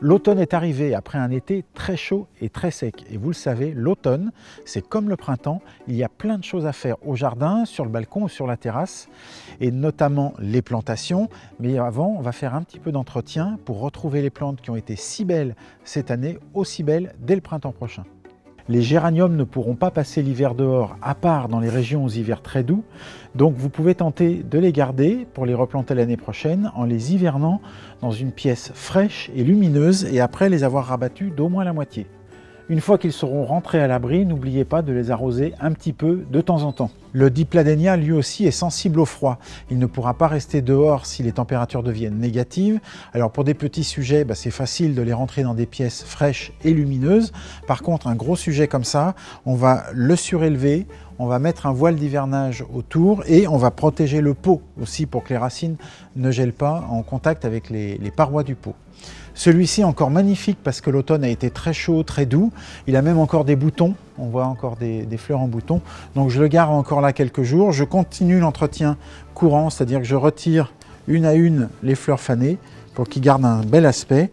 L'automne est arrivé après un été très chaud et très sec. Et vous le savez, l'automne, c'est comme le printemps, il y a plein de choses à faire au jardin, sur le balcon ou sur la terrasse, et notamment les plantations. Mais avant, on va faire un petit peu d'entretien pour retrouver les plantes qui ont été si belles cette année, aussi belles dès le printemps prochain. Les géraniums ne pourront pas passer l'hiver dehors, à part dans les régions aux hivers très doux. Donc vous pouvez tenter de les garder pour les replanter l'année prochaine en les hivernant dans une pièce fraîche et lumineuse et après les avoir rabattus d'au moins la moitié. Une fois qu'ils seront rentrés à l'abri, n'oubliez pas de les arroser un petit peu de temps en temps. Le Dipladenia lui aussi est sensible au froid. Il ne pourra pas rester dehors si les températures deviennent négatives. Alors pour des petits sujets, c'est facile de les rentrer dans des pièces fraîches et lumineuses. Par contre, un gros sujet comme ça, on va le surélever, on va mettre un voile d'hivernage autour et on va protéger le pot aussi pour que les racines ne gèlent pas en contact avec les parois du pot. Celui-ci est encore magnifique parce que l'automne a été très chaud, très doux. Il a même encore des boutons, on voit encore des fleurs en boutons. Donc je le garde encore là quelques jours. Je continue l'entretien courant, c'est-à-dire que je retire une à une les fleurs fanées pour qu'il garde un bel aspect.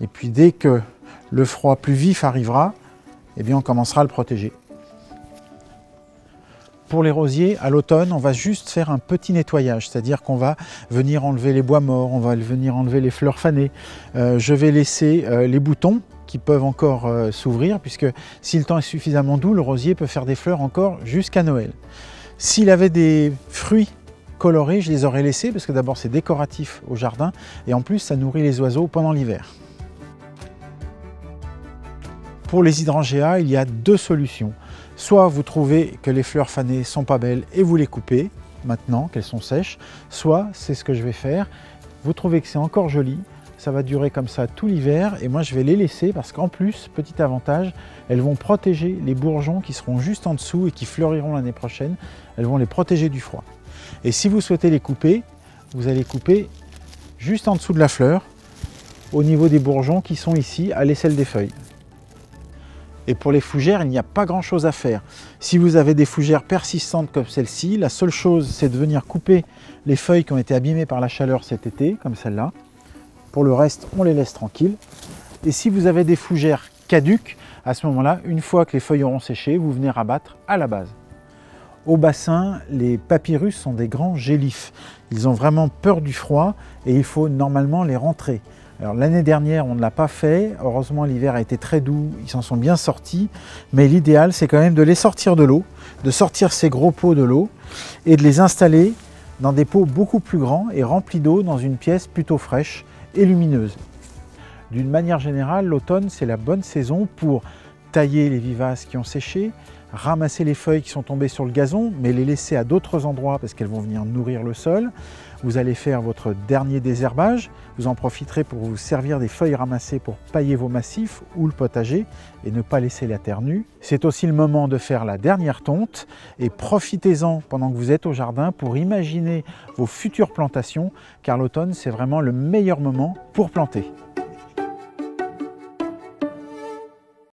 Et puis dès que le froid plus vif arrivera, eh bien on commencera à le protéger. Pour les rosiers, à l'automne, on va juste faire un petit nettoyage, c'est-à-dire qu'on va venir enlever les bois morts, on va venir enlever les fleurs fanées. Je vais laisser les boutons qui peuvent encore s'ouvrir, puisque si le temps est suffisamment doux, le rosier peut faire des fleurs encore jusqu'à Noël. S'il avait des fruits colorés, je les aurais laissés, parce que d'abord c'est décoratif au jardin, et en plus ça nourrit les oiseaux pendant l'hiver. Pour les hydrangeas, il y a deux solutions. Soit vous trouvez que les fleurs fanées sont pas belles et vous les coupez maintenant qu'elles sont sèches, soit c'est ce que je vais faire, vous trouvez que c'est encore joli, ça va durer comme ça tout l'hiver et moi je vais les laisser parce qu'en plus, petit avantage, elles vont protéger les bourgeons qui seront juste en dessous et qui fleuriront l'année prochaine, elles vont les protéger du froid. Et si vous souhaitez les couper, vous allez couper juste en dessous de la fleur, au niveau des bourgeons qui sont ici à l'aisselle des feuilles. Et pour les fougères, il n'y a pas grand chose à faire. Si vous avez des fougères persistantes comme celle-ci, la seule chose c'est de venir couper les feuilles qui ont été abîmées par la chaleur cet été, comme celle-là. Pour le reste, on les laisse tranquilles. Et si vous avez des fougères caduques, à ce moment-là, une fois que les feuilles auront séché, vous venez rabattre à la base. Au bassin, les papyrus sont des grands gélifs. Ils ont vraiment peur du froid et il faut normalement les rentrer. Alors l'année dernière, on ne l'a pas fait. Heureusement, l'hiver a été très doux, ils s'en sont bien sortis. Mais l'idéal, c'est quand même de les sortir de l'eau, de sortir ces gros pots de l'eau et de les installer dans des pots beaucoup plus grands et remplis d'eau dans une pièce plutôt fraîche et lumineuse. D'une manière générale, l'automne, c'est la bonne saison pour tailler les vivaces qui ont séché, ramasser les feuilles qui sont tombées sur le gazon, mais les laisser à d'autres endroits parce qu'elles vont venir nourrir le sol. Vous allez faire votre dernier désherbage, vous en profiterez pour vous servir des feuilles ramassées pour pailler vos massifs ou le potager et ne pas laisser la terre nue. C'est aussi le moment de faire la dernière tonte et profitez-en pendant que vous êtes au jardin pour imaginer vos futures plantations car l'automne c'est vraiment le meilleur moment pour planter.